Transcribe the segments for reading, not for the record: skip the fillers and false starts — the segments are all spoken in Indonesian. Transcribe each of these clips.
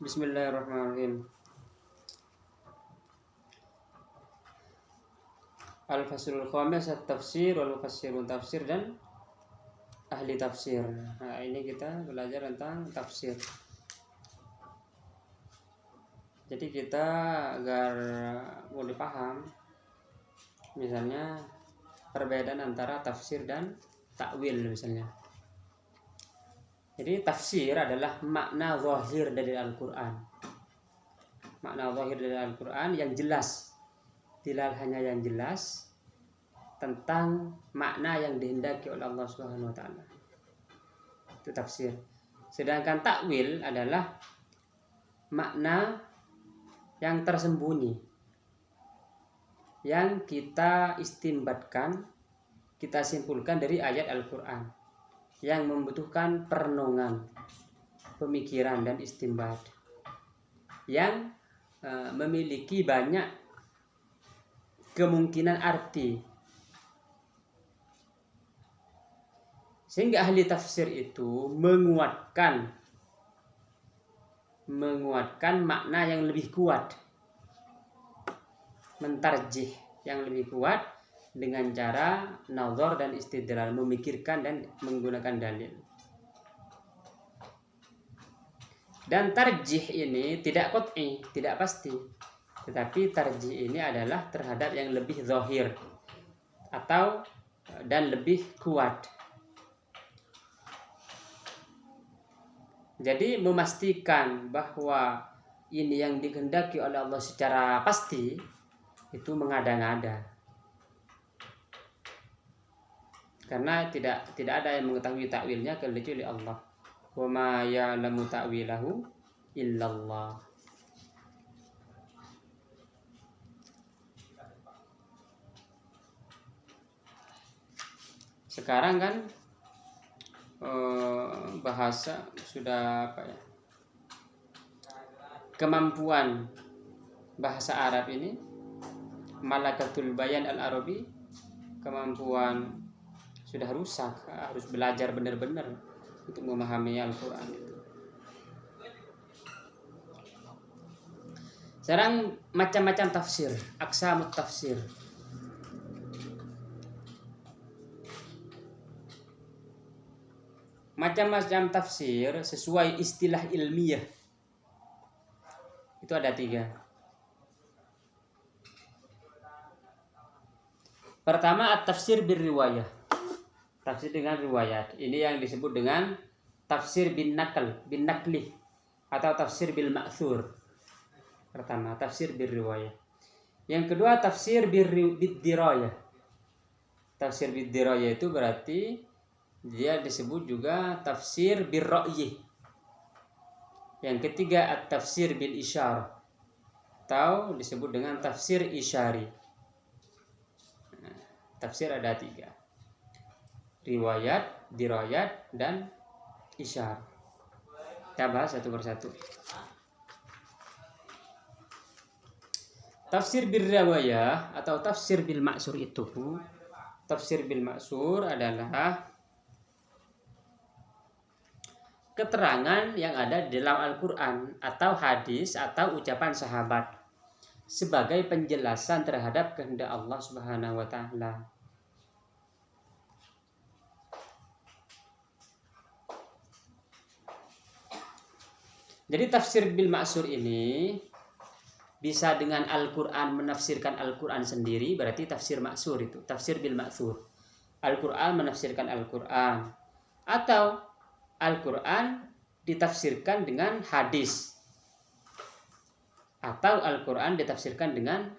Bismillahirrahmanirrahim. Al-Faslul Khamis at-Tafsir wal Mufassirun, tafsir dan ahli tafsir. Nah, ini kita belajar tentang tafsir. Jadi kita agar mudah paham, misalnya perbedaan antara tafsir dan takwil misalnya. Jadi tafsir adalah makna zahir dari Al-Quran. Makna zahir dari Al-Quran yang jelas, tidak hanya yang jelas tentang makna yang dihendaki oleh Allah Subhanahu wa taala. Itu tafsir. Sedangkan takwil adalah makna yang tersembunyi, yang kita istinbatkan, kita simpulkan dari ayat Al-Quran, yang membutuhkan perenungan, pemikiran dan istinbat, yang memiliki banyak kemungkinan arti, sehingga ahli tafsir itu menguatkan makna yang lebih kuat, mentarjih yang lebih kuat dengan cara nazar dan istidlal, memikirkan dan menggunakan dalil. Dan tarjih ini tidak qat'i, tidak pasti, tetapi tarjih ini adalah terhadap yang lebih zahir atau dan lebih kuat. Jadi memastikan bahwa ini yang dikehendaki oleh Allah secara pasti itu mengada-ngada. Karena tidak ada yang mengetahui takwilnya kecuali Allah. Wa ma ya'lamu ta'wilahu illallah. Sekarang kan bahasa sudah kemampuan bahasa Arab ini, malakatul bayan al-arabi, kemampuan sudah rusak, harus belajar benar-benar untuk memahami Al-Quran itu. Sekarang macam-macam tafsir, aqsamut tafsir. Macam-macam tafsir sesuai istilah ilmiah itu ada 3. Pertama, at-tafsir bir-riwayah, tafsir dengan riwayat. Ini yang disebut dengan tafsir bin nakli atau tafsir bil ma'thur. Pertama, tafsir bir riwayah. Yang kedua, tafsir bid dirayah. Tafsir bid dirayah itu berarti dia disebut juga tafsir bir ra'yi. Yang ketiga, at-tafsir bil isyarah atau disebut dengan tafsir isyari. Nah, tafsir ada 3. Riwayat, dirayat, dan isyar. Kita bahas satu persatu. Tafsir bil riwayah atau tafsir bil ma'sur itu, tafsir bil ma'sur adalah keterangan yang ada di dalam Al-Quran atau hadis atau ucapan sahabat sebagai penjelasan terhadap kehendak Allah Subhanahu wa taala. Jadi tafsir bil ma'sur ini bisa dengan Al-Quran, menafsirkan Al-Quran sendiri, berarti tafsir ma'sur itu, tafsir bil ma'sur. Al-Quran menafsirkan Al-Quran, atau Al-Quran ditafsirkan dengan hadis, atau Al-Quran ditafsirkan dengan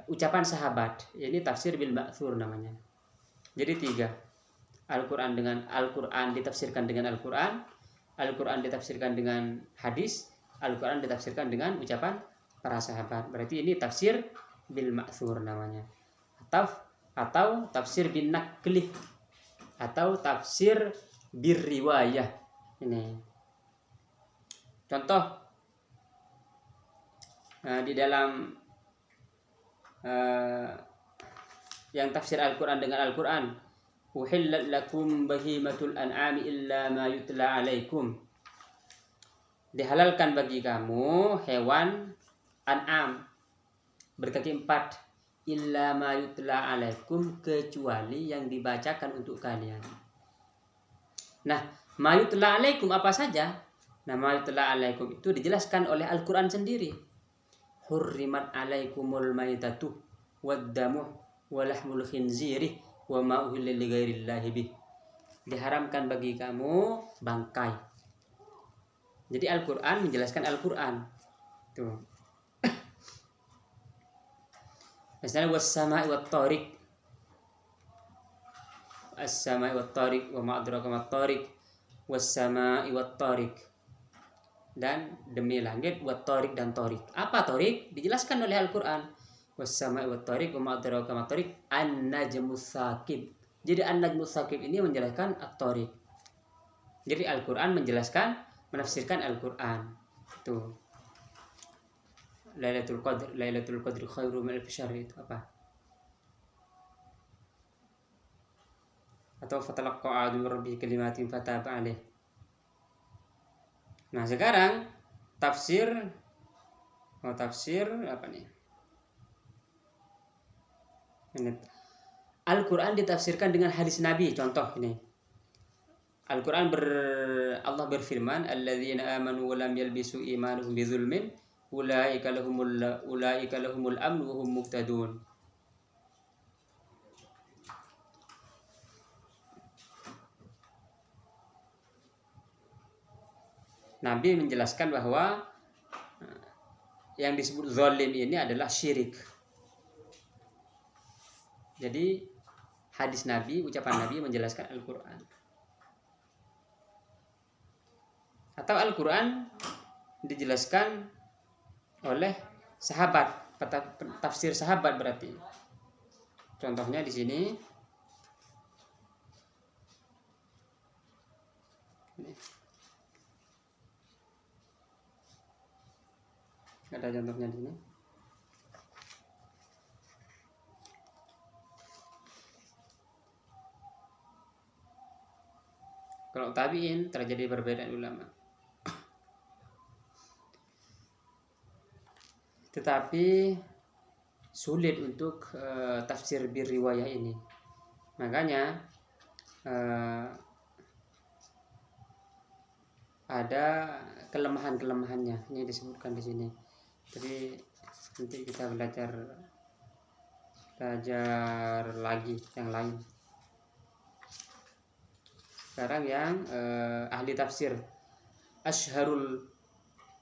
ucapan sahabat. Ini tafsir bil ma'sur namanya. Jadi 3. Al-Quran ditafsirkan dengan Al-Quran, Al-Quran ditafsirkan dengan hadis, Al-Quran ditafsirkan dengan ucapan para sahabat. Berarti ini tafsir bil ma'thur namanya. Atau tafsir bin nakli atau tafsir bir riwayah. Ini contoh di dalam yang tafsir Al-Quran dengan Al-Quran, uhillat lakum bahimatul an'ami illa ma yutla alaikum. Dihalalkan bagi kamu hewan an'am berkaki 4 illa ma yutla alaikum, kecuali yang dibacakan untuk kalian. Nah, ma yutla alaikum apa saja? Nah, ma yutla alaikum itu dijelaskan oleh Al-Qur'an sendiri. Hurrimat alaikumul maitatu waddamu walahmul khinziri wa ma uhilla li ghairillahi bih. Diharamkan bagi kamu bangkai. Jadi Al-Qur'an menjelaskan Al-Qur'an. Tuh. Misalnya was-sama'i wat-tariq. As-sama'i wat-tariq wa ma adraka mat-tariq. Was-sama'i wat-tariq. Dan demi langit wat-tariq dan tariq. Apa tariq? Dijelaskan oleh Al-Qur'an. Was-sama'i wat-tariq wa ma adraka mat-tariq. An-najmus saqib. Jadi an-najmus saqib ini menjelaskan at-tariq. Jadi Al-Qur'an menjelaskan, menafsirkan Al-Qur'an. Tuh. Lailatul Qadri khairum min alfi syahr itu apa? Atau fatalaqqa Adu rabbi kalimatin fataba alaih. Nah, sekarang tafsir apa nih? Al-Qur'an ditafsirkan dengan hadis Nabi. Contoh ini. Al-Qur'an Allah berfirman, "Alladzina amanu wa lam yalbisu imanuhum bidzulmin ulaika lahumul amnu wa hum muhtadun." Nabi menjelaskan bahwa yang disebut zalim ini adalah syirik. Jadi hadis Nabi, ucapan Nabi menjelaskan Al-Qur'an. Atau Al-Qur'an dijelaskan oleh sahabat, tafsir sahabat berarti. Contohnya di sini. Ada contohnya di sini. Kalau tabi'in terjadi perbedaan ulama. Tetapi sulit untuk tafsir bir riwayah ini. Makanya ada kelemahan-kelemahannya, ini disebutkan di sini. Jadi nanti kita belajar lagi yang lain. Sekarang yang ahli tafsir, asyharul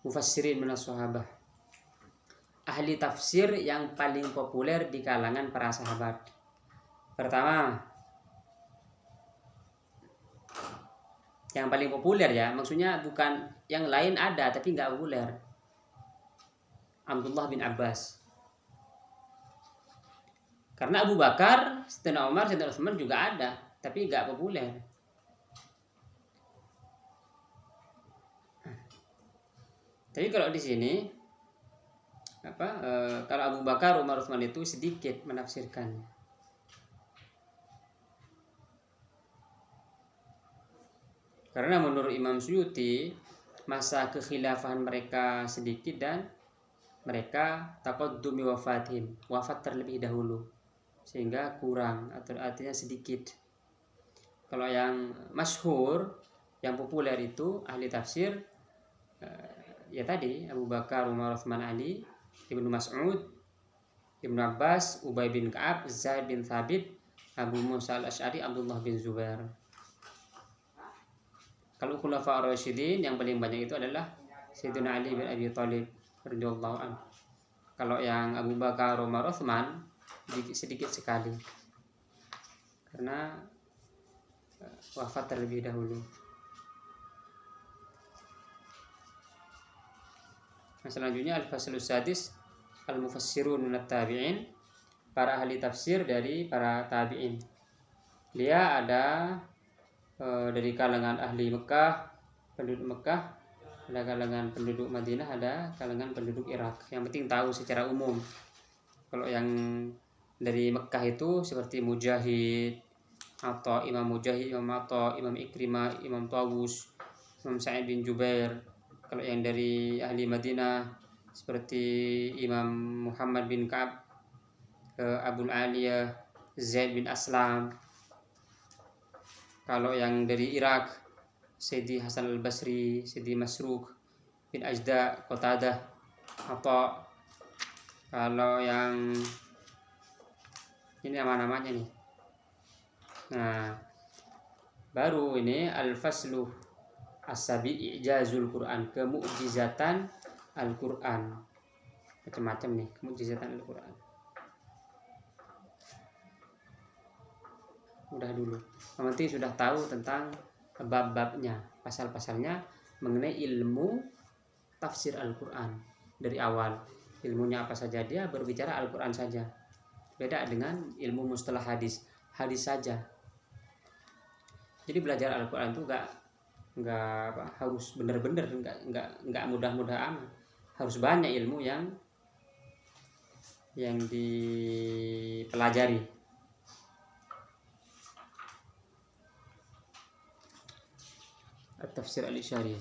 mufassirin minas sahabah. Ahli tafsir yang paling populer di kalangan para sahabat. Pertama, yang paling populer ya, maksudnya bukan yang lain ada tapi nggak populer. Abdullah bin Abbas. Karena Abu Bakar, Sayyidina Umar, Sayyidina Utsman juga ada, tapi nggak populer. Tapi kalau di sini kalau Abu Bakar, Umar, Utsman itu sedikit menafsirkannya. Karena menurut Imam Suyuti, masa kekhilafahan mereka sedikit dan mereka taqaddumi wafatihim, wafat terlebih dahulu, sehingga kurang atau artinya sedikit. Kalau yang masyhur, yang populer itu ahli tafsir ya tadi Abu Bakar, Umar, Utsman, Ali, Ibnu Mas'ud, Ibnu Abbas, Ubay bin Ka'ab, Zaid bin Thabit, Abu Musa al-Asy'ari, Abdullah bin Zubair. Kalau khulafa ar-rasyidin yang paling banyak itu adalah Sayyidina Ali bin Abi Thalib radhiyallahu anhu. Kalau yang Abu Bakar, Umar, Utsman sedikit sekali. Karena wafat terlebih dahulu. Selanjutnya al-faslus sadis al-mufassirun minat tabi'in, para ahli tafsir dari para tabi'in. Dia ada dari kalangan ahli Mekah, penduduk Mekah, ada kalangan penduduk Madinah, ada kalangan penduduk Irak. Yang penting tahu secara umum. Kalau yang dari Mekah itu seperti Mujahid, atau Imam Mujahid, Imam Atha, Imam Ikrimah, Imam Tawus, Imam Sa'id bin Jubair, Kalau yang dari ahli Madinah seperti Imam Muhammad bin Ka'ab, Abul Aliyah, Zaid bin Aslam. Kalau yang dari Irak, Sayyidi Hasan al-Basri, Sayyidi Masruq bin Ajda, Qatadah, atau kalau yang ini nama-namanya nih. Nah, baru ini al-faslu as-sabi i'jazul Quran, kemukjizatan Al-Quran. Macam-macam nih kemukjizatan Al-Quran. Udah dulu. Yang penting sudah tahu tentang bab-babnya, pasal-pasalnya mengenai ilmu tafsir Al-Quran dari awal. Ilmunya apa saja, dia berbicara Al-Quran saja. Beda dengan ilmu mustalah hadis saja. Jadi belajar Al-Quran itu nggak harus benar-benar, nggak mudah-mudah amat. Harus banyak ilmu yang dipelajari. At-Tafsir Al-Isyari.